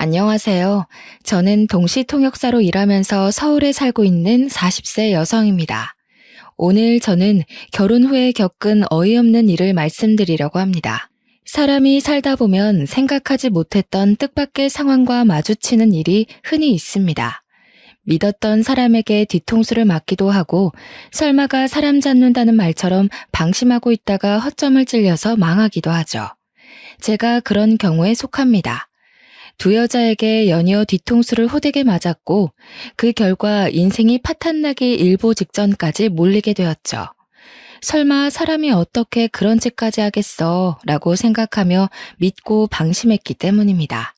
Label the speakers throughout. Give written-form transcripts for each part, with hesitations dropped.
Speaker 1: 안녕하세요. 저는 동시통역사로 일하면서 서울에 살고 있는 40세 여성입니다. 오늘 저는 결혼 후에 겪은 어이없는 일을 말씀드리려고 합니다. 사람이 살다 보면 생각하지 못했던 뜻밖의 상황과 마주치는 일이 흔히 있습니다. 믿었던 사람에게 뒤통수를 맞기도 하고 설마가 사람 잡는다는 말처럼 방심하고 있다가 허점을 찔려서 망하기도 하죠. 제가 그런 경우에 속합니다. 두 여자에게 연이어 뒤통수를 호되게 맞았고 그 결과 인생이 파탄나기 일보 직전까지 몰리게 되었죠. 설마 사람이 어떻게 그런 짓까지 하겠어 라고 생각하며 믿고 방심했기 때문입니다.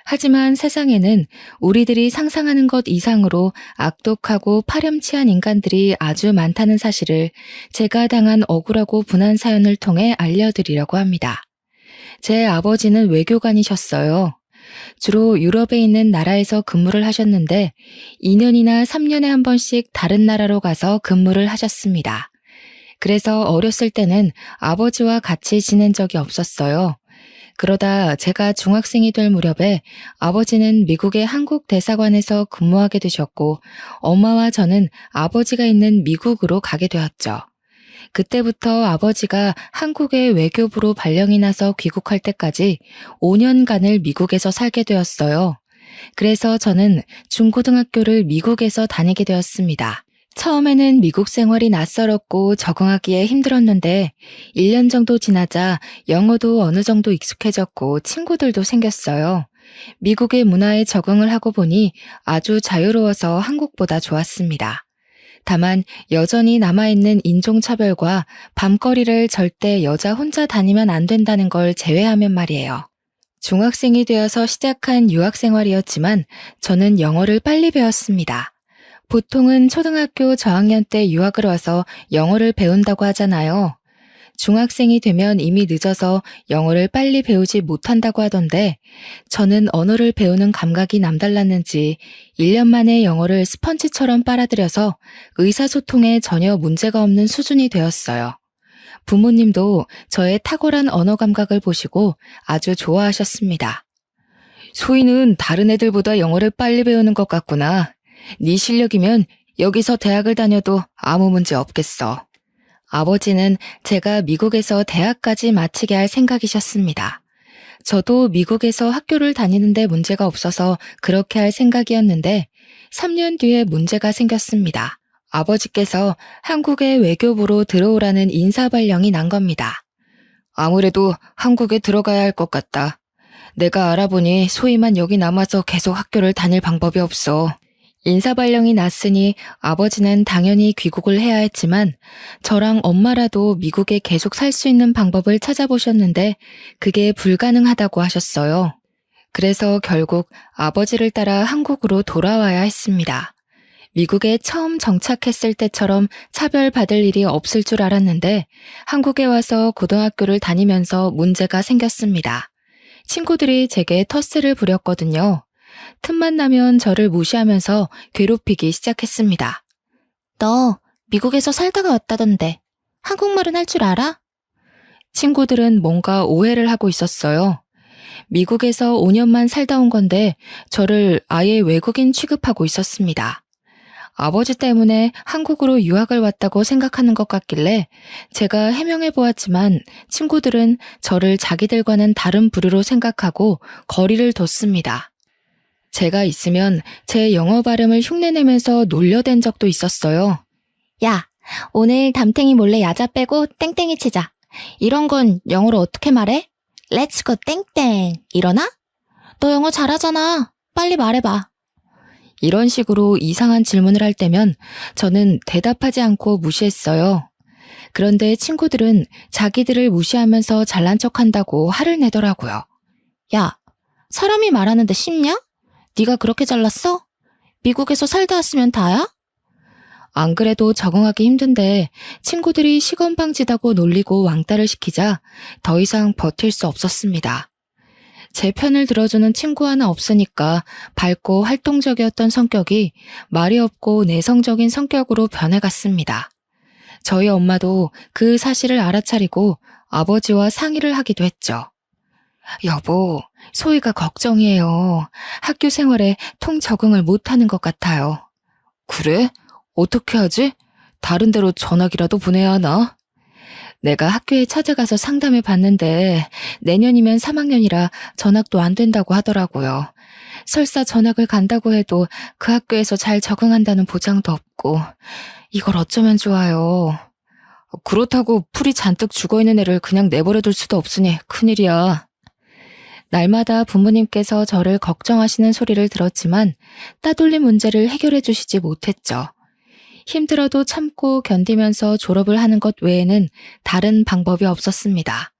Speaker 1: 하지만 세상에는 우리들이 상상하는 것 이상으로 악독하고 파렴치한 인간들이 아주 많다는 사실을 제가 당한 억울하고 분한 사연을 통해 알려드리려고 합니다. 제 아버지는 외교관이셨어요. 주로 유럽에 있는 나라에서 근무를 하셨는데 2년이나 3년에 한 번씩 다른 나라로 가서 근무를 하셨습니다. 그래서 어렸을 때는 아버지와 같이 지낸 적이 없었어요. 그러다 제가 중학생이 될 무렵에 아버지는 미국의 한국 대사관에서 근무하게 되셨고 엄마와 저는 아버지가 있는 미국으로 가게 되었죠. 그때부터 아버지가 한국의 외교부로 발령이 나서 귀국할 때까지 5년간을 미국에서 살게 되었어요. 그래서 저는 중고등학교를 미국에서 다니게 되었습니다. 처음에는 미국 생활이 낯설었고 적응하기에 힘들었는데 1년 정도 지나자 영어도 어느 정도 익숙해졌고 친구들도 생겼어요. 미국의 문화에 적응을 하고 보니 아주 자유로워서 한국보다 좋았습니다. 다만 여전히 남아있는 인종차별과 밤거리를 절대 여자 혼자 다니면 안 된다는 걸 제외하면 말이에요. 중학생이 되어서 시작한 유학생활이었지만 저는 영어를 빨리 배웠습니다. 보통은 초등학교 저학년 때 유학을 와서 영어를 배운다고 하잖아요. 중학생이 되면 이미 늦어서 영어를 빨리 배우지 못한다고 하던데 저는 언어를 배우는 감각이 남달랐는지 1년 만에 영어를 스펀지처럼 빨아들여서 의사소통에 전혀 문제가 없는 수준이 되었어요. 부모님도 저의 탁월한 언어 감각을 보시고 아주 좋아하셨습니다. 소희는 다른 애들보다 영어를 빨리 배우는 것 같구나. 네 실력이면 여기서 대학을 다녀도 아무 문제 없겠어. 아버지는 제가 미국에서 대학까지 마치게 할 생각이셨습니다. 저도 미국에서 학교를 다니는데 문제가 없어서 그렇게 할 생각이었는데 3년 뒤에 문제가 생겼습니다. 아버지께서 한국의 외교부로 들어오라는 인사발령이 난 겁니다. 아무래도 한국에 들어가야 할 것 같다. 내가 알아보니 소희만 여기 남아서 계속 학교를 다닐 방법이 없어. 인사발령이 났으니 아버지는 당연히 귀국을 해야 했지만 저랑 엄마라도 미국에 계속 살 수 있는 방법을 찾아보셨는데 그게 불가능하다고 하셨어요. 그래서 결국 아버지를 따라 한국으로 돌아와야 했습니다. 미국에 처음 정착했을 때처럼 차별받을 일이 없을 줄 알았는데 한국에 와서 고등학교를 다니면서 문제가 생겼습니다. 친구들이 제게 텃세를 부렸거든요. 틈만 나면 저를 무시하면서 괴롭히기 시작했습니다. 너 미국에서 살다가 왔다던데 한국말은 할 줄 알아? 친구들은 뭔가 오해를 하고 있었어요. 미국에서 5년만 살다 온 건데 저를 아예 외국인 취급하고 있었습니다. 아버지 때문에 한국으로 유학을 왔다고 생각하는 것 같길래 제가 해명해 보았지만 친구들은 저를 자기들과는 다른 부류로 생각하고 거리를 뒀습니다. 제가 있으면 제 영어 발음을 흉내내면서 놀려댄 적도 있었어요. 야, 오늘 담탱이 몰래 야자 빼고 땡땡이 치자. 이런 건 영어로 어떻게 말해? Let's go 땡땡. 이러나? 너 영어 잘하잖아. 빨리 말해봐. 이런 식으로 이상한 질문을 할 때면 저는 대답하지 않고 무시했어요. 그런데 친구들은 자기들을 무시하면서 잘난 척한다고 화를 내더라고요. 야, 사람이 말하는데 쉽냐? 네가 그렇게 잘났어? 미국에서 살다 왔으면 다야? 안 그래도 적응하기 힘든데 친구들이 시건방지다고 놀리고 왕따를 시키자 더 이상 버틸 수 없었습니다. 제 편을 들어주는 친구 하나 없으니까 밝고 활동적이었던 성격이 말이 없고 내성적인 성격으로 변해갔습니다. 저희 엄마도 그 사실을 알아차리고 아버지와 상의를 하기도 했죠. 여보, 소희가 걱정이에요. 학교 생활에 통 적응을 못하는 것 같아요. 그래? 어떻게 하지? 다른 데로 전학이라도 보내야 하나? 내가 학교에 찾아가서 상담해 봤는데 내년이면 3학년이라 전학도 안 된다고 하더라고요. 설사 전학을 간다고 해도 그 학교에서 잘 적응한다는 보장도 없고 이걸 어쩌면 좋아요. 그렇다고 풀이 잔뜩 죽어있는 애를 그냥 내버려둘 수도 없으니 큰일이야. 날마다 부모님께서 저를 걱정하시는 소리를 들었지만 따돌림 문제를 해결해 주시지 못했죠. 힘들어도 참고 견디면서 졸업을 하는 것 외에는 다른 방법이 없었습니다.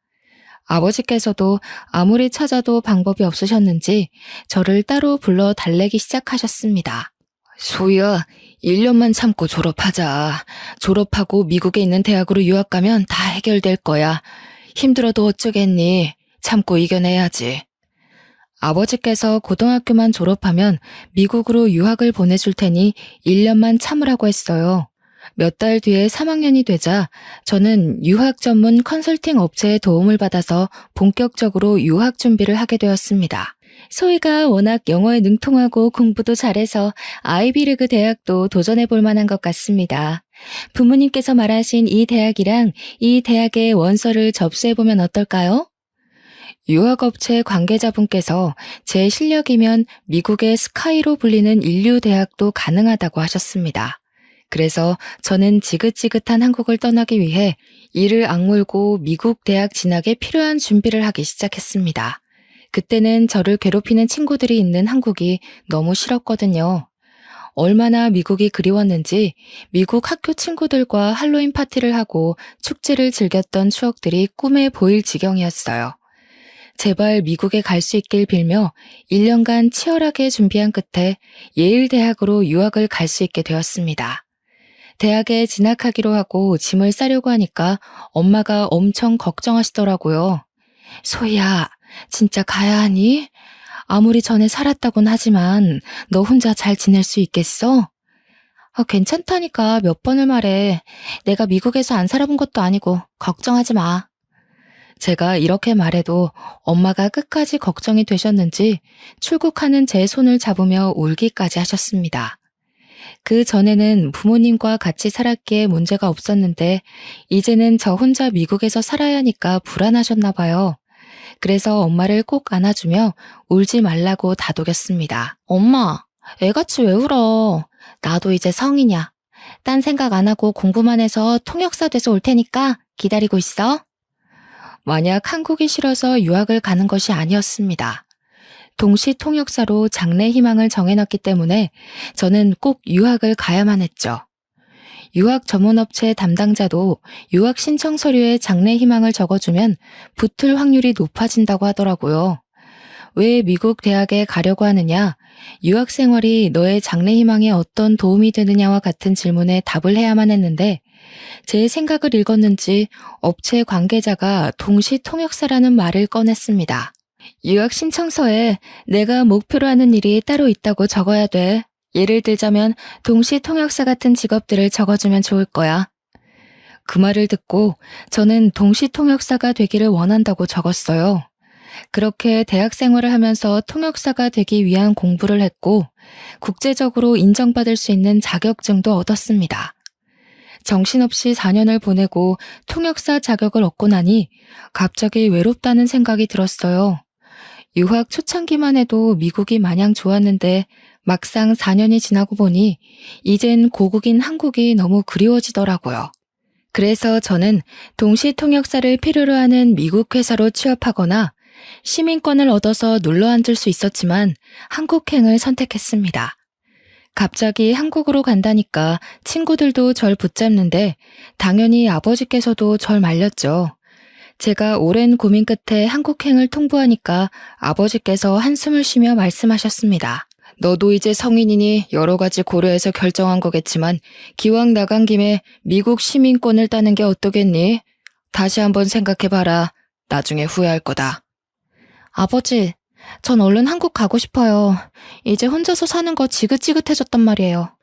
Speaker 1: 아버지께서도 아무리 찾아도 방법이 없으셨는지 저를 따로 불러 달래기 시작하셨습니다. 소희야, 1년만 참고 졸업하자. 졸업하고 미국에 있는 대학으로 유학 가면 다 해결될 거야. 힘들어도 어쩌겠니? 참고 이겨내야지. 아버지께서 고등학교만 졸업하면 미국으로 유학을 보내줄 테니 1년만 참으라고 했어요. 몇 달 뒤에 3학년이 되자 저는 유학 전문 컨설팅 업체의 도움을 받아서 본격적으로 유학 준비를 하게 되었습니다. 소희가 워낙 영어에 능통하고 공부도 잘해서 아이비리그 대학도 도전해 볼 만한 것 같습니다. 부모님께서 말하신 이 대학이랑 이 대학의 원서를 접수해 보면 어떨까요? 유학업체 관계자분께서 제 실력이면 미국의 스카이로 불리는 인류 대학도 가능하다고 하셨습니다. 그래서 저는 지긋지긋한 한국을 떠나기 위해 이를 악물고 미국 대학 진학에 필요한 준비를 하기 시작했습니다. 그때는 저를 괴롭히는 친구들이 있는 한국이 너무 싫었거든요. 얼마나 미국이 그리웠는지 미국 학교 친구들과 할로윈 파티를 하고 축제를 즐겼던 추억들이 꿈에 보일 지경이었어요. 제발 미국에 갈 수 있길 빌며 1년간 치열하게 준비한 끝에 예일대학으로 유학을 갈 수 있게 되었습니다. 대학에 진학하기로 하고 짐을 싸려고 하니까 엄마가 엄청 걱정하시더라고요. 소희야, 진짜 가야 하니? 아무리 전에 살았다곤 하지만 너 혼자 잘 지낼 수 있겠어? 괜찮다니까 몇 번을 말해. 내가 미국에서 안 살아본 것도 아니고 걱정하지 마. 제가 이렇게 말해도 엄마가 끝까지 걱정이 되셨는지 출국하는 제 손을 잡으며 울기까지 하셨습니다. 그 전에는 부모님과 같이 살았기에 문제가 없었는데 이제는 저 혼자 미국에서 살아야 하니까 불안하셨나 봐요. 그래서 엄마를 꼭 안아주며 울지 말라고 다독였습니다. 엄마, 애같이 왜 울어? 나도 이제 성인이야. 딴 생각 안 하고 공부만 해서 통역사 돼서 올 테니까 기다리고 있어. 만약 한국이 싫어서 유학을 가는 것이 아니었습니다. 동시 통역사로 장래 희망을 정해놨기 때문에 저는 꼭 유학을 가야만 했죠. 유학 전문업체 담당자도 유학 신청 서류에 장래 희망을 적어주면 붙을 확률이 높아진다고 하더라고요. 왜 미국 대학에 가려고 하느냐, 유학 생활이 너의 장래 희망에 어떤 도움이 되느냐와 같은 질문에 답을 해야만 했는데 제 생각을 읽었는지 업체 관계자가 동시 통역사라는 말을 꺼냈습니다. 유학 신청서에 내가 목표로 하는 일이 따로 있다고 적어야 돼. 예를 들자면 동시 통역사 같은 직업들을 적어주면 좋을 거야. 그 말을 듣고 저는 동시 통역사가 되기를 원한다고 적었어요. 그렇게 대학 생활을 하면서 통역사가 되기 위한 공부를 했고 국제적으로 인정받을 수 있는 자격증도 얻었습니다. 정신없이 4년을 보내고 통역사 자격을 얻고 나니 갑자기 외롭다는 생각이 들었어요. 유학 초창기만 해도 미국이 마냥 좋았는데 막상 4년이 지나고 보니 이젠 고국인 한국이 너무 그리워지더라고요. 그래서 저는 동시 통역사를 필요로 하는 미국 회사로 취업하거나 시민권을 얻어서 눌러 앉을 수 있었지만 한국행을 선택했습니다. 갑자기 한국으로 간다니까 친구들도 절 붙잡는데 당연히 아버지께서도 절 말렸죠. 제가 오랜 고민 끝에 한국행을 통보하니까 아버지께서 한숨을 쉬며 말씀하셨습니다. 너도 이제 성인이니 여러 가지 고려해서 결정한 거겠지만 기왕 나간 김에 미국 시민권을 따는 게 어떠겠니? 다시 한번 생각해봐라. 나중에 후회할 거다. 아버지, 전 얼른 한국 가고 싶어요. 이제 혼자서 사는 거 지긋지긋해졌단 말이에요.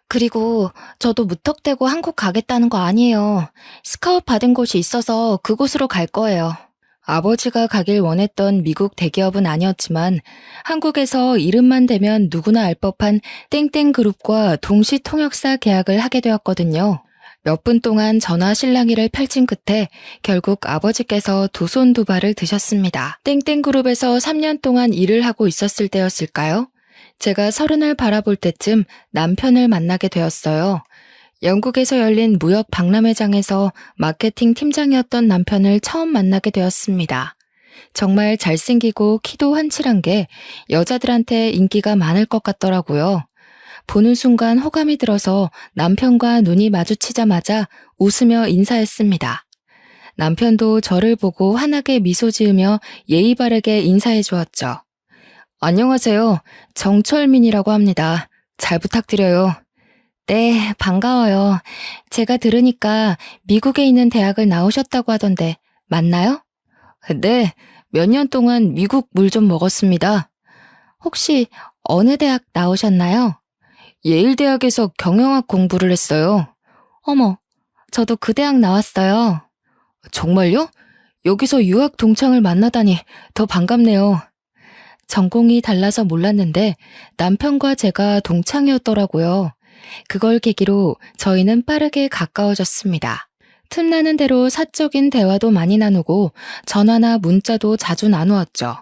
Speaker 1: 그리고 저도 무턱대고 한국 가겠다는 거 아니에요. 스카웃 받은 곳이 있어서 그곳으로 갈 거예요. 아버지가 가길 원했던 미국 대기업은 아니었지만 한국에서 이름만 대면 누구나 알 법한 땡땡그룹과 동시 통역사 계약을 하게 되었거든요. 몇 분 동안 전화 실랑이를 펼친 끝에 결국 아버지께서 두 손 두 발을 드셨습니다. 땡땡그룹에서 3년 동안 일을 하고 있었을 때였을까요? 제가 30을 바라볼 때쯤 남편을 만나게 되었어요. 영국에서 열린 무역 박람회장에서 마케팅 팀장이었던 남편을 처음 만나게 되었습니다. 정말 잘생기고 키도 한칠한 게 여자들한테 인기가 많을 것 같더라고요. 보는 순간 호감이 들어서 남편과 눈이 마주치자마자 웃으며 인사했습니다. 남편도 저를 보고 환하게 미소 지으며 예의 바르게 인사해 주었죠. 안녕하세요. 정철민이라고 합니다. 잘 부탁드려요. 네, 반가워요. 제가 들으니까 미국에 있는 대학을 나오셨다고 하던데 맞나요? 네, 몇 년 동안 미국 물 좀 먹었습니다. 혹시 어느 대학 나오셨나요? 예일대학에서 경영학 공부를 했어요. 어머, 저도 그 대학 나왔어요. 정말요? 여기서 유학 동창을 만나다니 더 반갑네요. 전공이 달라서 몰랐는데 남편과 제가 동창이었더라고요. 그걸 계기로 저희는 빠르게 가까워졌습니다. 틈나는 대로 사적인 대화도 많이 나누고 전화나 문자도 자주 나누었죠.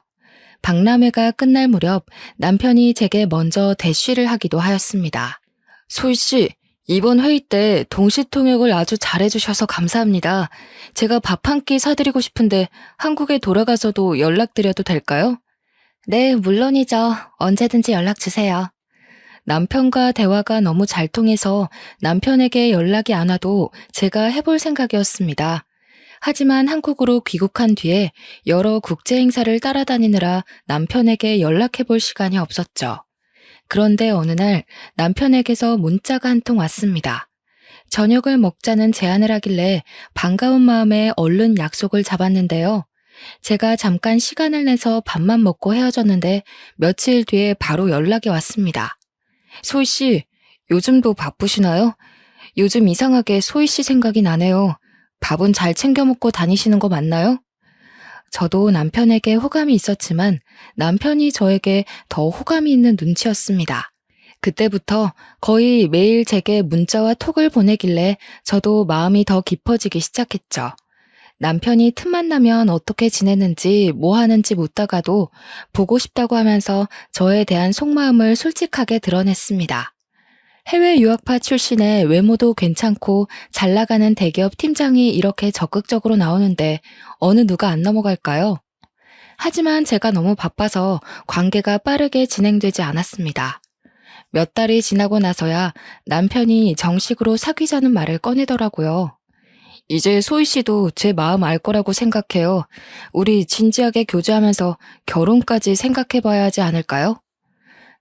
Speaker 1: 박람회가 끝날 무렵 남편이 제게 먼저 대쉬를 하기도 하였습니다. 소희씨, 이번 회의 때 동시통역을 아주 잘해주셔서 감사합니다. 제가 밥 한 끼 사드리고 싶은데 한국에 돌아가서도 연락드려도 될까요? 네, 물론이죠. 언제든지 연락 주세요. 남편과 대화가 너무 잘 통해서 남편에게 연락이 안 와도 제가 해볼 생각이었습니다. 하지만 한국으로 귀국한 뒤에 여러 국제 행사를 따라다니느라 남편에게 연락해볼 시간이 없었죠. 그런데 어느 날 남편에게서 문자가 한 통 왔습니다. 저녁을 먹자는 제안을 하길래 반가운 마음에 얼른 약속을 잡았는데요. 제가 잠깐 시간을 내서 밥만 먹고 헤어졌는데 며칠 뒤에 바로 연락이 왔습니다. 소희 씨, 요즘도 바쁘시나요? 요즘 이상하게 소희 씨 생각이 나네요. 밥은 잘 챙겨 먹고 다니시는 거 맞나요? 저도 남편에게 호감이 있었지만 남편이 저에게 더 호감이 있는 눈치였습니다. 그때부터 거의 매일 제게 문자와 톡을 보내길래 저도 마음이 더 깊어지기 시작했죠. 남편이 틈만 나면 어떻게 지내는지 뭐 하는지 묻다가도 보고 싶다고 하면서 저에 대한 속마음을 솔직하게 드러냈습니다. 해외 유학파 출신의 외모도 괜찮고 잘 나가는 대기업 팀장이 이렇게 적극적으로 나오는데 어느 누가 안 넘어갈까요? 하지만 제가 너무 바빠서 관계가 빠르게 진행되지 않았습니다. 몇 달이 지나고 나서야 남편이 정식으로 사귀자는 말을 꺼내더라고요. 이제 소희 씨도 제 마음 알 거라고 생각해요. 우리 진지하게 교제하면서 결혼까지 생각해 봐야 하지 않을까요?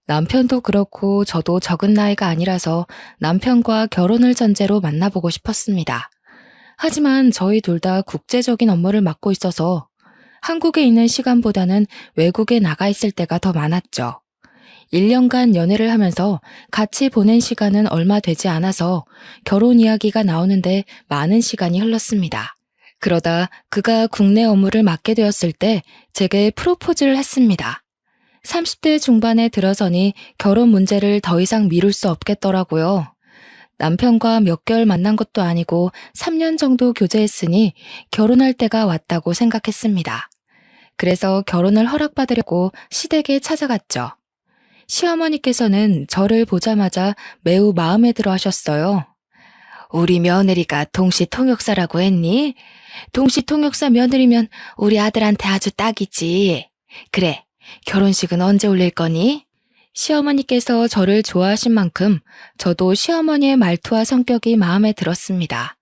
Speaker 1: 남편도 그렇고 저도 적은 나이가 아니라서 남편과 결혼을 전제로 만나보고 싶었습니다. 하지만 저희 둘 다 국제적인 업무를 맡고 있어서 한국에 있는 시간보다는 외국에 나가 있을 때가 더 많았죠. 1년간 연애를 하면서 같이 보낸 시간은 얼마 되지 않아서 결혼 이야기가 나오는데 많은 시간이 흘렀습니다. 그러다 그가 국내 업무를 맡게 되었을 때 제게 프로포즈를 했습니다. 30대 중반에 들어서니 결혼 문제를 더 이상 미룰 수 없겠더라고요. 남편과 몇 개월 만난 것도 아니고 3년 정도 교제했으니 결혼할 때가 왔다고 생각했습니다. 그래서 결혼을 허락받으려고 시댁에 찾아갔죠. 시어머니께서는 저를 보자마자 매우 마음에 들어 하셨어요. 우리 며느리가 동시통역사라고 했니? 동시통역사 며느리면 우리 아들한테 아주 딱이지. 그래, 결혼식은 언제 올릴 거니? 시어머니께서 저를 좋아하신 만큼 저도 시어머니의 말투와 성격이 마음에 들었습니다.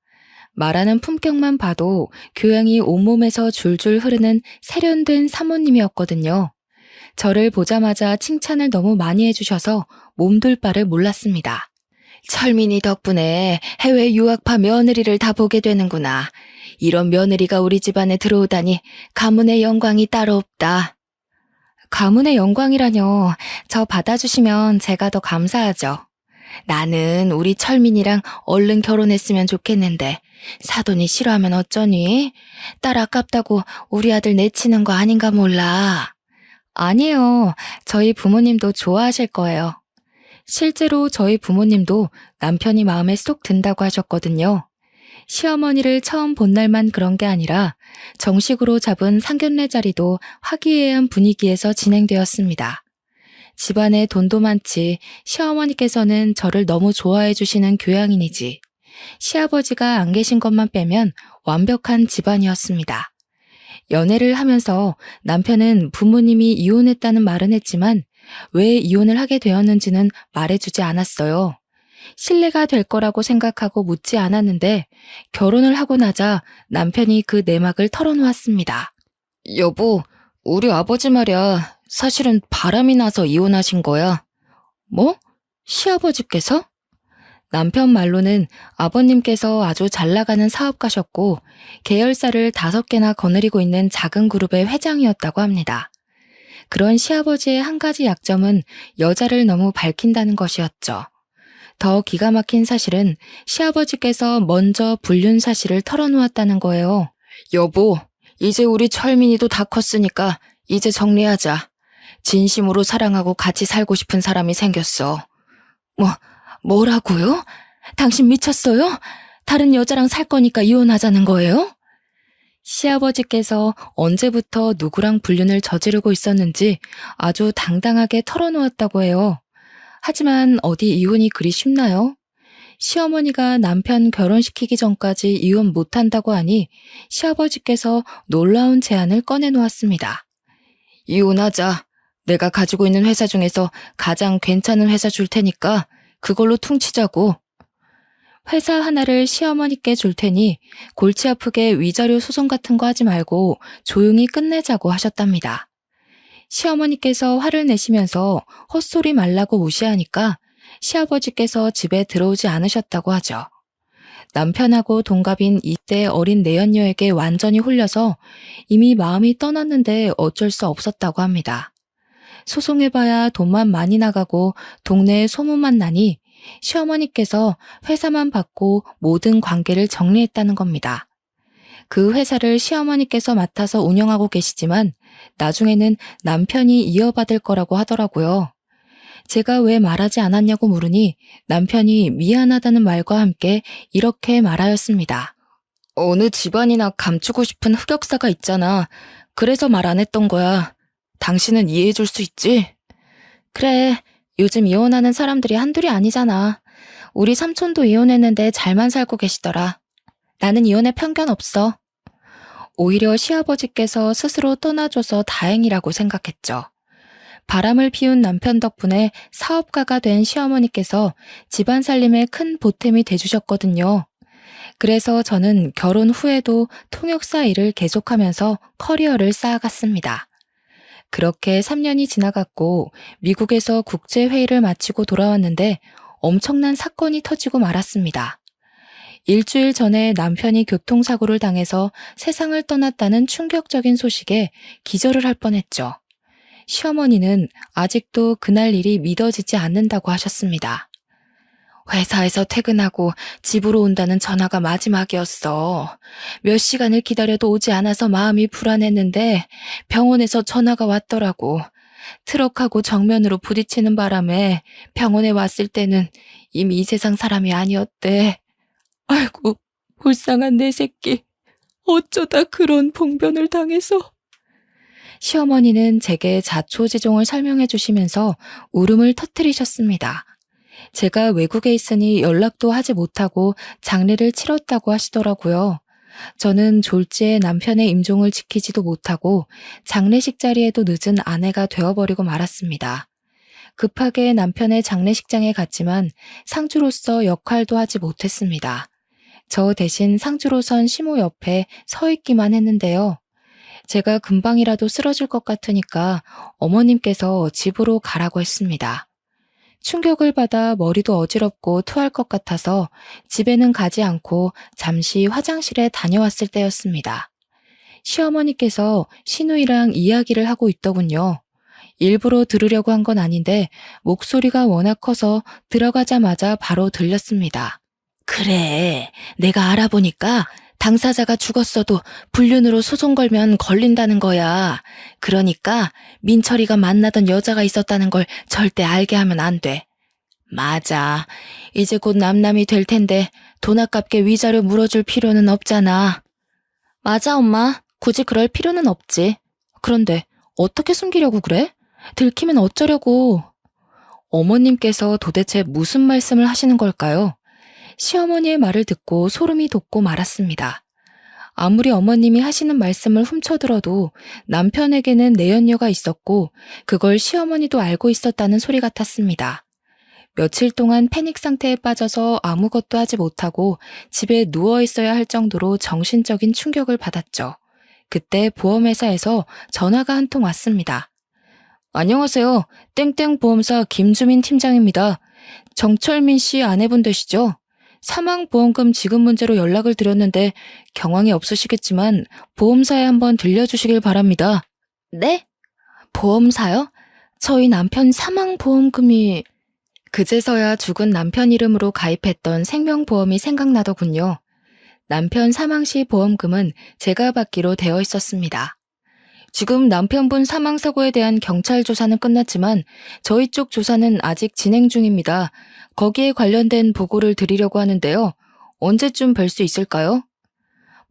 Speaker 1: 말하는 품격만 봐도 교양이 온몸에서 줄줄 흐르는 세련된 사모님이었거든요. 저를 보자마자 칭찬을 너무 많이 해주셔서 몸둘 바를 몰랐습니다. 철민이 덕분에 해외 유학파 며느리를 다 보게 되는구나. 이런 며느리가 우리 집안에 들어오다니 가문의 영광이 따로 없다. 가문의 영광이라뇨. 저 받아주시면 제가 더 감사하죠. 나는 우리 철민이랑 얼른 결혼했으면 좋겠는데 사돈이 싫어하면 어쩌니? 딸 아깝다고 우리 아들 내치는 거 아닌가 몰라. 아니에요. 저희 부모님도 좋아하실 거예요. 실제로 저희 부모님도 남편이 마음에 쏙 든다고 하셨거든요. 시어머니를 처음 본 날만 그런 게 아니라 정식으로 잡은 상견례 자리도 화기애애한 분위기에서 진행되었습니다. 집안에 돈도 많지 시어머니께서는 저를 너무 좋아해 주시는 교양인이지 시아버지가 안 계신 것만 빼면 완벽한 집안이었습니다. 연애를 하면서 남편은 부모님이 이혼했다는 말은 했지만 왜 이혼을 하게 되었는지는 말해주지 않았어요. 신뢰가 될 거라고 생각하고 묻지 않았는데 결혼을 하고 나자 남편이 그 내막을 털어놓았습니다. 여보, 우리 아버지 말이야. 사실은 바람이 나서 이혼하신 거야. 뭐? 시아버지께서? 남편 말로는 아버님께서 아주 잘 나가는 사업가셨고 계열사를 5개나 거느리고 있는 작은 그룹의 회장이었다고 합니다. 그런 시아버지의 한 가지 약점은 여자를 너무 밝힌다는 것이었죠. 더 기가 막힌 사실은 시아버지께서 먼저 불륜 사실을 털어놓았다는 거예요. 여보, 이제 우리 철민이도 다 컸으니까 이제 정리하자. 진심으로 사랑하고 같이 살고 싶은 사람이 생겼어. 뭐라고요? 당신 미쳤어요? 다른 여자랑 살 거니까 이혼하자는 거예요? 시아버지께서 언제부터 누구랑 불륜을 저지르고 있었는지 아주 당당하게 털어놓았다고 해요. 하지만 어디 이혼이 그리 쉽나요? 시어머니가 남편 결혼시키기 전까지 이혼 못한다고 하니 시아버지께서 놀라운 제안을 꺼내놓았습니다. 이혼하자. 내가 가지고 있는 회사 중에서 가장 괜찮은 회사 줄 테니까 그걸로 퉁치자고. 회사 하나를 시어머니께 줄 테니 골치 아프게 위자료 소송 같은 거 하지 말고 조용히 끝내자고 하셨답니다. 시어머니께서 화를 내시면서 헛소리 말라고 무시하니까 시아버지께서 집에 들어오지 않으셨다고 하죠. 남편하고 동갑인 이때 어린 내연녀에게 완전히 홀려서 이미 마음이 떠났는데 어쩔 수 없었다고 합니다. 소송해봐야 돈만 많이 나가고 동네에 소문만 나니 시어머니께서 회사만 받고 모든 관계를 정리했다는 겁니다. 그 회사를 시어머니께서 맡아서 운영하고 계시지만 나중에는 남편이 이어받을 거라고 하더라고요. 제가 왜 말하지 않았냐고 물으니 남편이 미안하다는 말과 함께 이렇게 말하였습니다. 어느 집안이나 감추고 싶은 흑역사가 있잖아. 그래서 말 안 했던 거야. 당신은 이해해 줄 수 있지? 그래, 요즘 이혼하는 사람들이 한둘이 아니잖아. 우리 삼촌도 이혼했는데 잘만 살고 계시더라. 나는 이혼에 편견 없어. 오히려 시아버지께서 스스로 떠나줘서 다행이라고 생각했죠. 바람을 피운 남편 덕분에 사업가가 된 시어머니께서 집안 살림에 큰 보탬이 돼주셨거든요. 그래서 저는 결혼 후에도 통역사 일을 계속하면서 커리어를 쌓아갔습니다. 그렇게 3년이 지나갔고 미국에서 국제회의를 마치고 돌아왔는데 엄청난 사건이 터지고 말았습니다. 일주일 전에 남편이 교통사고를 당해서 세상을 떠났다는 충격적인 소식에 기절을 할 뻔했죠. 시어머니는 아직도 그날 일이 믿어지지 않는다고 하셨습니다. 회사에서 퇴근하고 집으로 온다는 전화가 마지막이었어. 몇 시간을 기다려도 오지 않아서 마음이 불안했는데 병원에서 전화가 왔더라고. 트럭하고 정면으로 부딪히는 바람에 병원에 왔을 때는 이미 이 세상 사람이 아니었대. 아이고, 불쌍한 내 새끼. 어쩌다 그런 봉변을 당해서. 시어머니는 제게 자초지종을 설명해 주시면서 울음을 터뜨리셨습니다. 제가 외국에 있으니 연락도 하지 못하고 장례를 치렀다고 하시더라고요. 저는 졸지에 남편의 임종을 지키지도 못하고 장례식 자리에도 늦은 아내가 되어버리고 말았습니다. 급하게 남편의 장례식장에 갔지만 상주로서 역할도 하지 못했습니다. 저 대신 상주로 선 시모 옆에 서 있기만 했는데요. 제가 금방이라도 쓰러질 것 같으니까 어머님께서 집으로 가라고 했습니다. 충격을 받아 머리도 어지럽고 토할 것 같아서 집에는 가지 않고 잠시 화장실에 다녀왔을 때였습니다. 시어머니께서 시누이랑 이야기를 하고 있더군요. 일부러 들으려고 한 건 아닌데 목소리가 워낙 커서 들어가자마자 바로 들렸습니다. 그래, 내가 알아보니까 당사자가 죽었어도 불륜으로 소송 걸면 걸린다는 거야. 그러니까 민철이가 만나던 여자가 있었다는 걸 절대 알게 하면 안 돼. 맞아. 이제 곧 남남이 될 텐데 돈 아깝게 위자료 물어줄 필요는 없잖아. 맞아, 엄마. 굳이 그럴 필요는 없지. 그런데 어떻게 숨기려고 그래? 들키면 어쩌려고? 어머님께서 도대체 무슨 말씀을 하시는 걸까요? 시어머니의 말을 듣고 소름이 돋고 말았습니다. 아무리 어머님이 하시는 말씀을 훔쳐들어도 남편에게는 내연녀가 있었고 그걸 시어머니도 알고 있었다는 소리 같았습니다. 며칠 동안 패닉 상태에 빠져서 아무것도 하지 못하고 집에 누워 있어야 할 정도로 정신적인 충격을 받았죠. 그때 보험회사에서 전화가 한 통 왔습니다. 안녕하세요. 땡땡 보험사 김주민 팀장입니다. 정철민 씨 아내분 되시죠? 사망보험금 지급 문제로 연락을 드렸는데 경황이 없으시겠지만 보험사에 한번 들려주시길 바랍니다. 네? 보험사요? 저희 남편 사망보험금이... 그제서야 죽은 남편 이름으로 가입했던 생명보험이 생각나더군요. 남편 사망 시 보험금은 제가 받기로 되어 있었습니다. 지금 남편분 사망사고에 대한 경찰 조사는 끝났지만 저희 쪽 조사는 아직 진행 중입니다. 거기에 관련된 보고를 드리려고 하는데요. 언제쯤 뵐 수 있을까요?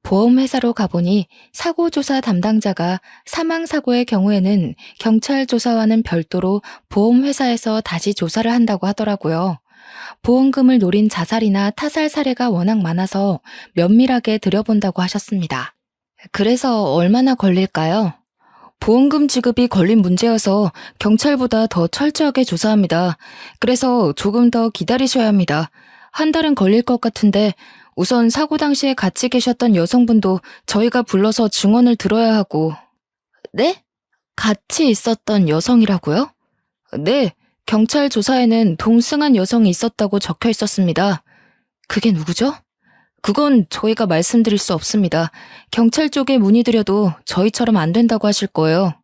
Speaker 1: 보험회사로 가보니 사고조사 담당자가 사망사고의 경우에는 경찰 조사와는 별도로 보험회사에서 다시 조사를 한다고 하더라고요. 보험금을 노린 자살이나 타살 사례가 워낙 많아서 면밀하게 들여본다고 하셨습니다. 그래서 얼마나 걸릴까요? 보험금 지급이 걸린 문제여서 경찰보다 더 철저하게 조사합니다. 그래서 조금 더 기다리셔야 합니다. 한 달은 걸릴 것 같은데 우선 사고 당시에 같이 계셨던 여성분도 저희가 불러서 증언을 들어야 하고. 네? 같이 있었던 여성이라고요? 네, 경찰 조사에는 동승한 여성이 있었다고 적혀 있었습니다. 그게 누구죠? 그건 저희가 말씀드릴 수 없습니다. 경찰 쪽에 문의드려도 저희처럼 안 된다고 하실 거예요.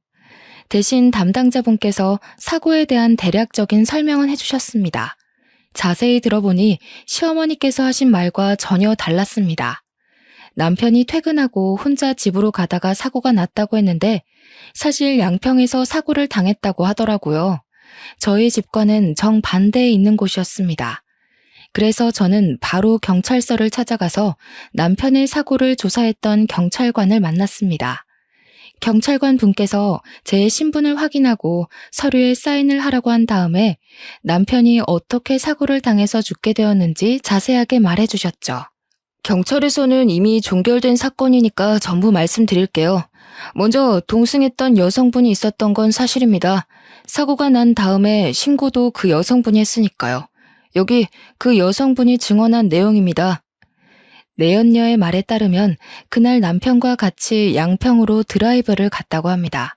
Speaker 1: 대신 담당자분께서 사고에 대한 대략적인 설명은 해주셨습니다. 자세히 들어보니 시어머니께서 하신 말과 전혀 달랐습니다. 남편이 퇴근하고 혼자 집으로 가다가 사고가 났다고 했는데 사실 양평에서 사고를 당했다고 하더라고요. 저희 집과는 정반대에 있는 곳이었습니다. 그래서 저는 바로 경찰서를 찾아가서 남편의 사고를 조사했던 경찰관을 만났습니다. 경찰관 분께서 제 신분을 확인하고 서류에 사인을 하라고 한 다음에 남편이 어떻게 사고를 당해서 죽게 되었는지 자세하게 말해주셨죠. 경찰에서는 이미 종결된 사건이니까 전부 말씀드릴게요. 먼저 동승했던 여성분이 있었던 건 사실입니다. 사고가 난 다음에 신고도 그 여성분이 했으니까요. 여기 그 여성분이 증언한 내용입니다. 내연녀의 말에 따르면 그날 남편과 같이 양평으로 드라이브를 갔다고 합니다.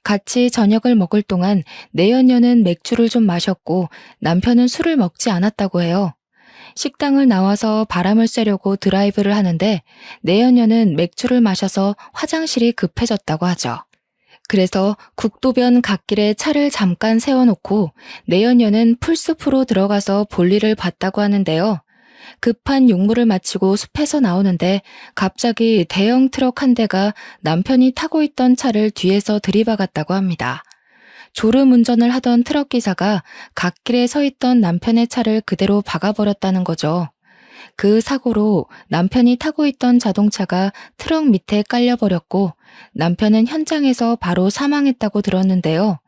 Speaker 1: 같이 저녁을 먹을 동안 내연녀는 맥주를 좀 마셨고 남편은 술을 먹지 않았다고 해요. 식당을 나와서 바람을 쐬려고 드라이브를 하는데 내연녀는 맥주를 마셔서 화장실이 급해졌다고 하죠. 그래서 국도변 갓길에 차를 잠깐 세워놓고 내연녀는 풀숲으로 들어가서 볼일을 봤다고 하는데요. 급한 용무를 마치고 숲에서 나오는데 갑자기 대형 트럭 한 대가 남편이 타고 있던 차를 뒤에서 들이박았다고 합니다. 졸음 운전을 하던 트럭 기사가 갓길에 서 있던 남편의 차를 그대로 박아버렸다는 거죠. 그 사고로 남편이 타고 있던 자동차가 트럭 밑에 깔려버렸고 남편은 현장에서 바로 사망했다고 들었는데요.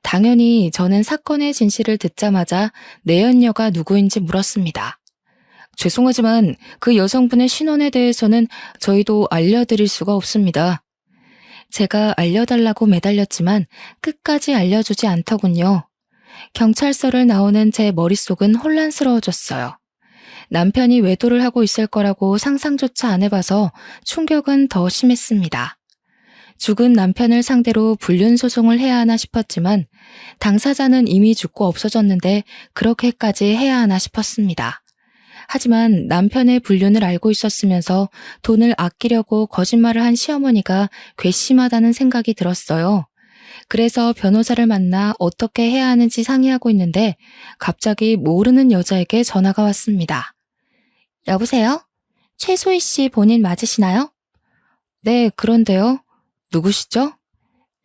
Speaker 1: 당연히 저는 사건의 진실을 듣자마자 내연녀가 누구인지 물었습니다. 죄송하지만 그 여성분의 신원에 대해서는 저희도 알려드릴 수가 없습니다. 제가 알려달라고 매달렸지만 끝까지 알려주지 않더군요. 경찰서를 나오는 제 머릿속은 혼란스러워졌어요. 남편이 외도를 하고 있을 거라고 상상조차 안 해봐서 충격은 더 심했습니다. 죽은 남편을 상대로 불륜 소송을 해야 하나 싶었지만 당사자는 이미 죽고 없어졌는데 그렇게까지 해야 하나 싶었습니다. 하지만 남편의 불륜을 알고 있었으면서 돈을 아끼려고 거짓말을 한 시어머니가 괘씸하다는 생각이 들었어요. 그래서 변호사를 만나 어떻게 해야 하는지 상의하고 있는데 갑자기 모르는 여자에게 전화가 왔습니다. 여보세요? 최소희 씨 본인 맞으시나요? 네, 그런데요. 누구시죠?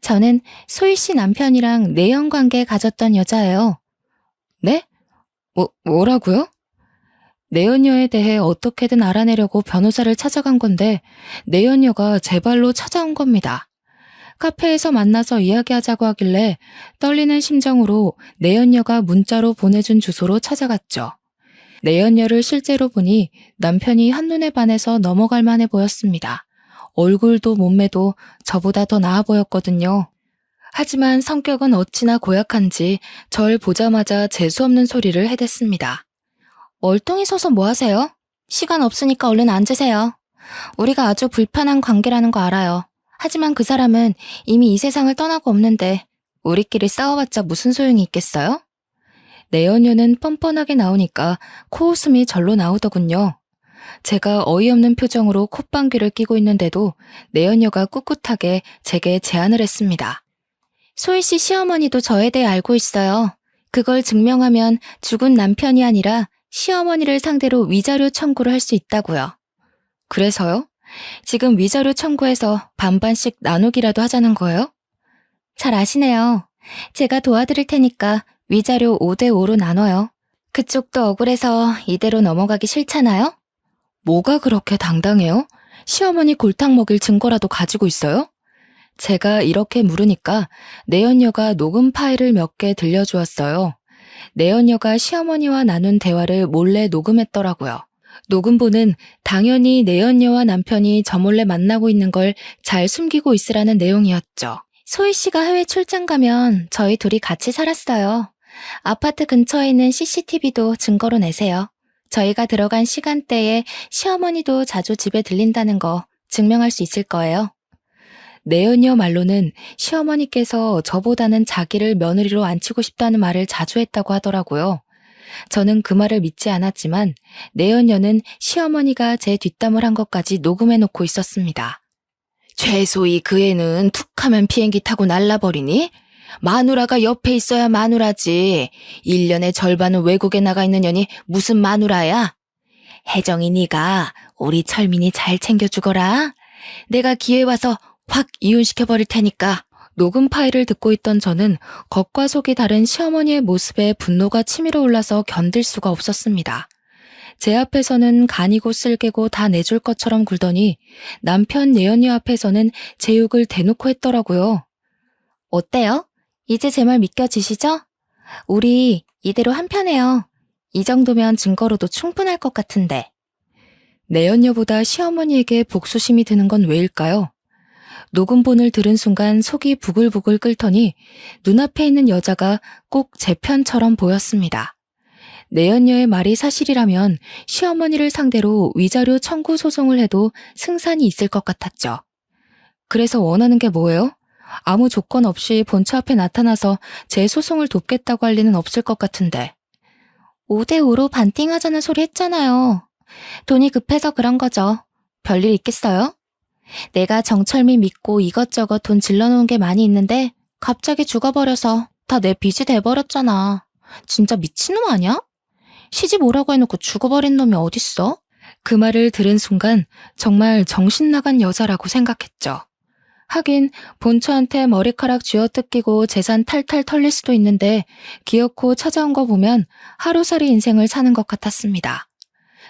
Speaker 1: 저는 소희 씨 남편이랑 내연 관계 가졌던 여자예요. 네? 뭐라고요? 내연녀에 대해 어떻게든 알아내려고 변호사를 찾아간 건데 내연녀가 제 발로 찾아온 겁니다. 카페에서 만나서 이야기하자고 하길래 떨리는 심정으로 내연녀가 문자로 보내준 주소로 찾아갔죠. 내연녀를 실제로 보니 남편이 한눈에 반해서 넘어갈 만해 보였습니다. 얼굴도 몸매도 저보다 더 나아 보였거든요. 하지만 성격은 어찌나 고약한지 절 보자마자 재수없는 소리를 해댔습니다. 멀뚱히 서서 뭐 하세요? 시간 없으니까 얼른 앉으세요. 우리가 아주 불편한 관계라는 거 알아요. 하지만 그 사람은 이미 이 세상을 떠나고 없는데 우리끼리 싸워봤자 무슨 소용이 있겠어요? 내연녀는 뻔뻔하게 나오니까 코웃음이 절로 나오더군요. 제가 어이없는 표정으로 콧방귀를 뀌고 있는데도 내연녀가 꿋꿋하게 제게 제안을 했습니다. 소희 씨 시어머니도 저에 대해 알고 있어요. 그걸 증명하면 죽은 남편이 아니라 시어머니를 상대로 위자료 청구를 할 수 있다고요. 그래서요? 지금 위자료 청구해서 반반씩 나누기라도 하자는 거예요? 잘 아시네요. 제가 도와드릴 테니까 위자료 5대5로 나눠요. 그쪽도 억울해서 이대로 넘어가기 싫잖아요? 뭐가 그렇게 당당해요? 시어머니 골탕 먹일 증거라도 가지고 있어요? 제가 이렇게 물으니까 내연녀가 녹음 파일을 몇 개 들려주었어요. 내연녀가 시어머니와 나눈 대화를 몰래 녹음했더라고요. 녹음본은 당연히 내연녀와 남편이 저 몰래 만나고 있는 걸 잘 숨기고 있으라는 내용이었죠. 소희 씨가 해외 출장 가면 저희 둘이 같이 살았어요. 아파트 근처에 있는 CCTV도 증거로 내세요. 저희가 들어간 시간대에 시어머니도 자주 집에 들린다는 거 증명할 수 있을 거예요. 내연녀 말로는 시어머니께서 저보다는 자기를 며느리로 앉히고 싶다는 말을 자주 했다고 하더라고요. 저는 그 말을 믿지 않았지만 내연녀는 시어머니가 제 뒷담을 한 것까지 녹음해놓고 있었습니다. 최소희 그 애는 툭하면 비행기 타고 날라버리니? 마누라가 옆에 있어야 마누라지. 1년의 절반은 외국에 나가 있는 년이 무슨 마누라야? 혜정이 네가 우리 철민이 잘 챙겨주거라. 내가 기회 와서 확 이혼시켜버릴 테니까. 녹음 파일을 듣고 있던 저는 겉과 속이 다른 시어머니의 모습에 분노가 치밀어 올라서 견딜 수가 없었습니다. 제 앞에서는 간이고 쓸개고 다 내줄 것처럼 굴더니 남편 내연녀 앞에서는 제 욕을 대놓고 했더라고요. 어때요? 이제 제 말 믿겨지시죠? 우리 이대로 한편해요. 이 정도면 증거로도 충분할 것 같은데. 내연녀보다 시어머니에게 복수심이 드는 건 왜일까요? 녹음본을 들은 순간 속이 부글부글 끓더니 눈앞에 있는 여자가 꼭 제 편처럼 보였습니다. 내연녀의 말이 사실이라면 시어머니를 상대로 위자료 청구 소송을 해도 승산이 있을 것 같았죠. 그래서 원하는 게 뭐예요? 아무 조건 없이 본처 앞에 나타나서 제 소송을 돕겠다고 할 리는 없을 것 같은데. 5대5로 반띵하자는 소리 했잖아요. 돈이 급해서 그런 거죠. 별일 있겠어요? 내가 정철미 믿고 이것저것 돈 질러놓은 게 많이 있는데 갑자기 죽어버려서 다 내 빚이 돼버렸잖아. 진짜 미친놈 아니야? 시집 오라고 해놓고 죽어버린 놈이 어딨어? 그 말을 들은 순간 정말 정신 나간 여자라고 생각했죠. 하긴 본처한테 머리카락 쥐어뜯기고 재산 탈탈 털릴 수도 있는데 기어코 찾아온 거 보면 하루살이 인생을 사는 것 같았습니다.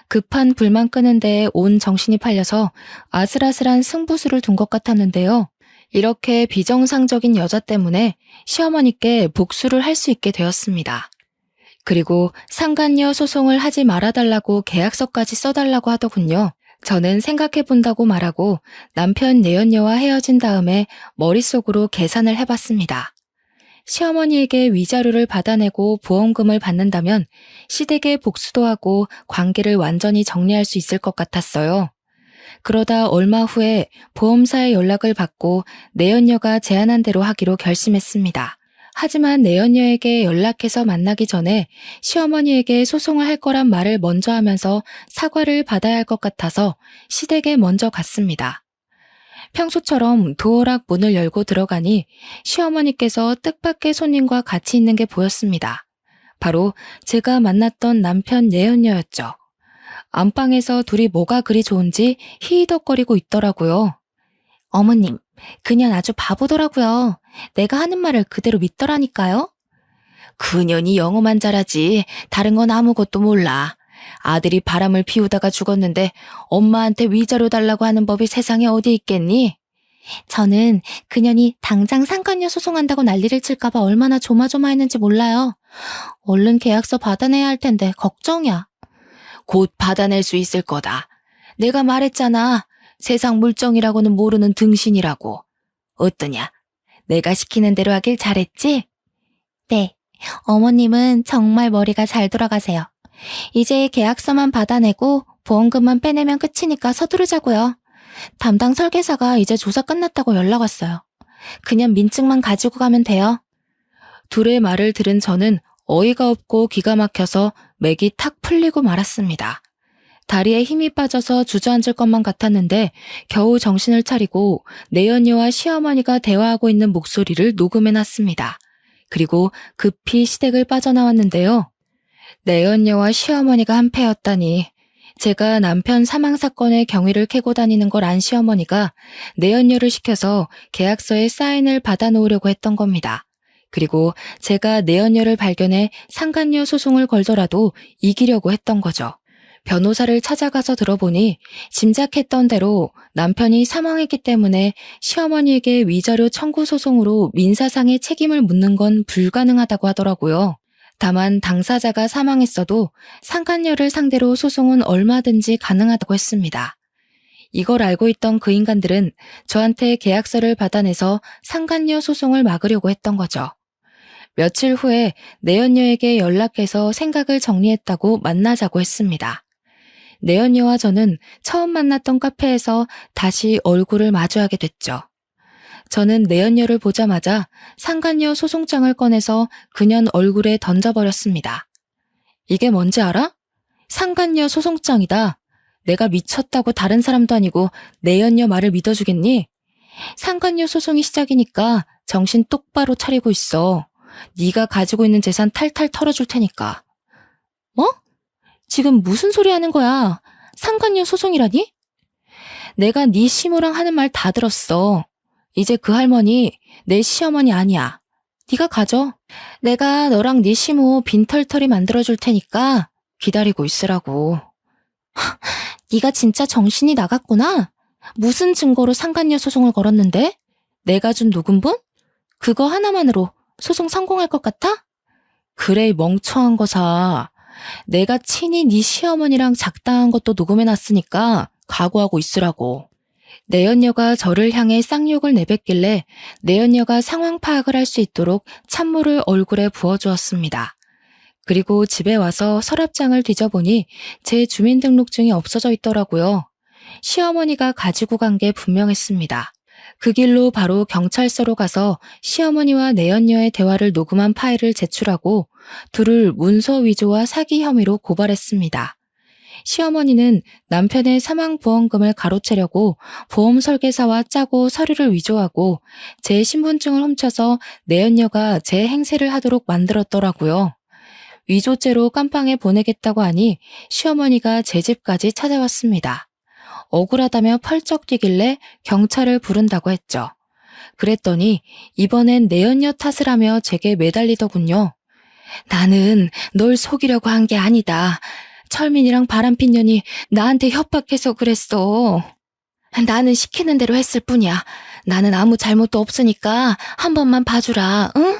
Speaker 1: 급한 불만 끄는 데에 온 정신이 팔려서 아슬아슬한 승부수를 둔 것 같았는데요. 이렇게 비정상적인 여자 때문에 시어머니께 복수를 할 수 있게 되었습니다. 그리고 상간녀 소송을 하지 말아달라고 계약서까지 써달라고 하더군요. 저는 생각해본다고 말하고 남편 내연녀와 헤어진 다음에 머릿속으로 계산을 해봤습니다. 시어머니에게 위자료를 받아내고 보험금을 받는다면 시댁에 복수도 하고 관계를 완전히 정리할 수 있을 것 같았어요. 그러다 얼마 후에 보험사에 연락을 받고 내연녀가 제안한 대로 하기로 결심했습니다. 하지만 내연녀에게 연락해서 만나기 전에 시어머니에게 소송을 할 거란 말을 먼저 하면서 사과를 받아야 할 것 같아서 시댁에 먼저 갔습니다. 평소처럼 도어락 문을 열고 들어가니 시어머니께서 뜻밖의 손님과 같이 있는 게 보였습니다. 바로 제가 만났던 남편 내연녀였죠. 안방에서 둘이 뭐가 그리 좋은지 히히덕거리고 있더라고요. 어머님, 그년 아주 바보더라고요. 내가 하는 말을 그대로 믿더라니까요. 그년이 영어만 잘하지 다른 건 아무것도 몰라. 아들이 바람을 피우다가 죽었는데 엄마한테 위자료 달라고 하는 법이 세상에 어디 있겠니? 저는 그년이 당장 상간녀 소송한다고 난리를 칠까봐 얼마나 조마조마했는지 몰라요. 얼른 계약서 받아내야 할 텐데 걱정이야. 곧 받아낼 수 있을 거다. 내가 말했잖아. 세상 물정이라고는 모르는 등신이라고. 어떠냐? 내가 시키는 대로 하길 잘했지? 네. 어머님은 정말 머리가 잘 돌아가세요. 이제 계약서만 받아내고 보험금만 빼내면 끝이니까 서두르자고요. 담당 설계사가 이제 조사 끝났다고 연락 왔어요. 그냥 민증만 가지고 가면 돼요. 둘의 말을 들은 저는 어이가 없고 기가 막혀서 맥이 탁 풀리고 말았습니다. 다리에 힘이 빠져서 주저앉을 것만 같았는데 겨우 정신을 차리고 내연녀와 시어머니가 대화하고 있는 목소리를 녹음해놨습니다. 그리고 급히 시댁을 빠져나왔는데요. 내연녀와 시어머니가 한패였다니. 제가 남편 사망 사건의 경위를 캐고 다니는 걸 안 시어머니가 내연녀를 시켜서 계약서에 사인을 받아놓으려고 했던 겁니다. 그리고 제가 내연녀를 발견해 상간녀 소송을 걸더라도 이기려고 했던 거죠. 변호사를 찾아가서 들어보니 짐작했던 대로 남편이 사망했기 때문에 시어머니에게 위자료 청구 소송으로 민사상의 책임을 묻는 건 불가능하다고 하더라고요. 다만 당사자가 사망했어도 상간녀를 상대로 소송은 얼마든지 가능하다고 했습니다. 이걸 알고 있던 그 인간들은 저한테 계약서를 받아내서 상간녀 소송을 막으려고 했던 거죠. 며칠 후에 내연녀에게 연락해서 생각을 정리했다고 만나자고 했습니다. 내연녀와 저는 처음 만났던 카페에서 다시 얼굴을 마주하게 됐죠. 저는 내연녀를 보자마자 상간녀 소송장을 꺼내서 그년 얼굴에 던져버렸습니다. 이게 뭔지 알아? 상간녀 소송장이다. 내가 미쳤다고 다른 사람도 아니고 내연녀 말을 믿어주겠니? 상간녀 소송이 시작이니까 정신 똑바로 차리고 있어. 네가 가지고 있는 재산 탈탈 털어줄 테니까. 뭐? 지금 무슨 소리 하는 거야? 상간녀 소송이라니? 내가 네 시모랑 하는 말 다 들었어. 이제 그 할머니 내 시어머니 아니야. 네가 가져. 내가 너랑 네 시모 빈털터리 만들어줄 테니까 기다리고 있으라고. 네가 진짜 정신이 나갔구나. 무슨 증거로 상간녀 소송을 걸었는데? 내가 준 녹음본? 그거 하나만으로 소송 성공할 것 같아? 그래, 이 멍청한 거사. 내가 친히 네 시어머니랑 작당한 것도 녹음해놨으니까 각오하고 있으라고. 내연녀가 저를 향해 쌍욕을 내뱉길래 내연녀가 상황 파악을 할 수 있도록 찬물을 얼굴에 부어주었습니다. 그리고 집에 와서 서랍장을 뒤져보니 제 주민등록증이 없어져 있더라고요. 시어머니가 가지고 간 게 분명했습니다. 그 길로 바로 경찰서로 가서 시어머니와 내연녀의 대화를 녹음한 파일을 제출하고 둘을 문서 위조와 사기 혐의로 고발했습니다. 시어머니는 남편의 사망보험금을 가로채려고 보험 설계사와 짜고 서류를 위조하고 제 신분증을 훔쳐서 내연녀가 제 행세를 하도록 만들었더라고요. 위조죄로 깜빵에 보내겠다고 하니 시어머니가 제 집까지 찾아왔습니다. 억울하다며 펄쩍 뛰길래 경찰을 부른다고 했죠. 그랬더니 이번엔 내연녀 탓을 하며 제게 매달리더군요. 나는 널 속이려고 한 게 아니다. 철민이랑 바람핀 년이 나한테 협박해서 그랬어. 나는 시키는 대로 했을 뿐이야. 나는 아무 잘못도 없으니까 한 번만 봐주라, 응?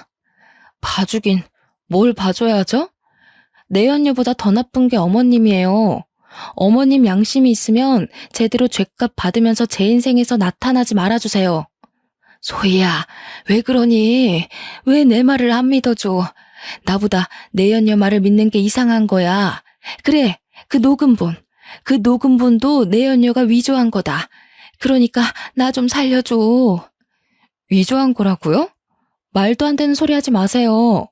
Speaker 1: 봐주긴 뭘 봐줘야죠? 내연녀보다 더 나쁜 게 어머님이에요. 어머님 양심이 있으면 제대로 죗값 받으면서 제 인생에서 나타나지 말아주세요. 소희야, 왜 그러니? 왜 내 말을 안 믿어줘? 나보다 내연녀 말을 믿는 게 이상한 거야. 그래, 그 녹음본도 내연녀가 위조한 거다. 그러니까 나 좀 살려줘. 위조한 거라고요? 말도 안 되는 소리 하지 마세요.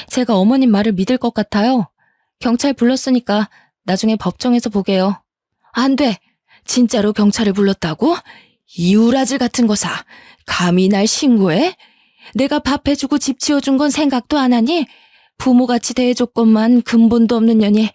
Speaker 1: 제가 어머님 말을 믿을 것 같아요. 경찰 불렀으니까 나중에 법정에서 보게요. 안 돼. 진짜로 경찰을 불렀다고? 이 우라질 같은 거사. 감히 날 신고해? 내가 밥 해주고 집 지어준 건 생각도 안 하니? 부모같이 대해줬건만 근본도 없는 년이.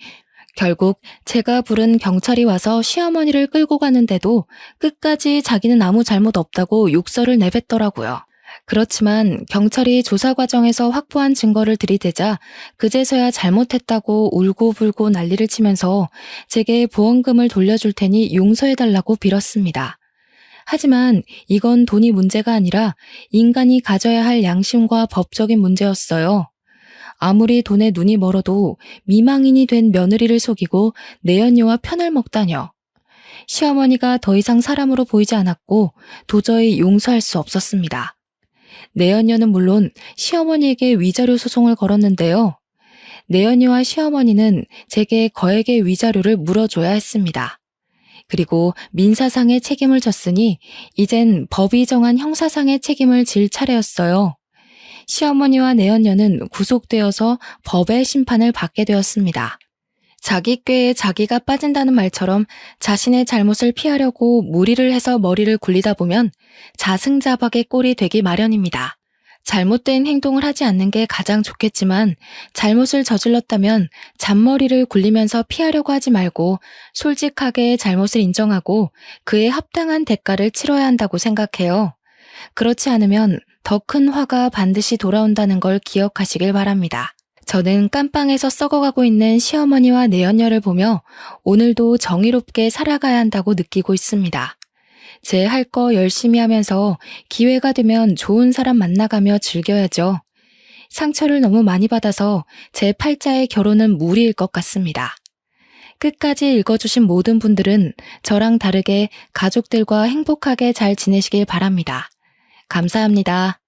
Speaker 1: 결국 제가 부른 경찰이 와서 시어머니를 끌고 가는데도 끝까지 자기는 아무 잘못 없다고 욕설을 내뱉더라고요. 그렇지만 경찰이 조사 과정에서 확보한 증거를 들이대자 그제서야 잘못했다고 울고불고 난리를 치면서 제게 보험금을 돌려줄 테니 용서해달라고 빌었습니다. 하지만 이건 돈이 문제가 아니라 인간이 가져야 할 양심과 법적인 문제였어요. 아무리 돈에 눈이 멀어도 미망인이 된 며느리를 속이고 내연녀와 편을 먹다녀. 시어머니가 더 이상 사람으로 보이지 않았고 도저히 용서할 수 없었습니다. 내연녀는 물론 시어머니에게 위자료 소송을 걸었는데요. 내연녀와 시어머니는 제게 거액의 위자료를 물어줘야 했습니다. 그리고 민사상의 책임을 졌으니 이젠 법이 정한 형사상의 책임을 질 차례였어요. 시어머니와 내연녀는 구속되어서 법의 심판을 받게 되었습니다. 자기 꾀에 자기가 빠진다는 말처럼 자신의 잘못을 피하려고 무리를 해서 머리를 굴리다 보면 자승자박의 꼴이 되기 마련입니다. 잘못된 행동을 하지 않는 게 가장 좋겠지만 잘못을 저질렀다면 잔머리를 굴리면서 피하려고 하지 말고 솔직하게 잘못을 인정하고 그에 합당한 대가를 치러야 한다고 생각해요. 그렇지 않으면 더 큰 화가 반드시 돌아온다는 걸 기억하시길 바랍니다. 저는 깜빵에서 썩어가고 있는 시어머니와 내연녀를 보며 오늘도 정의롭게 살아가야 한다고 느끼고 있습니다. 제 할 거 열심히 하면서 기회가 되면 좋은 사람 만나가며 즐겨야죠. 상처를 너무 많이 받아서 제 팔자의 결혼은 무리일 것 같습니다. 끝까지 읽어주신 모든 분들은 저랑 다르게 가족들과 행복하게 잘 지내시길 바랍니다. 감사합니다.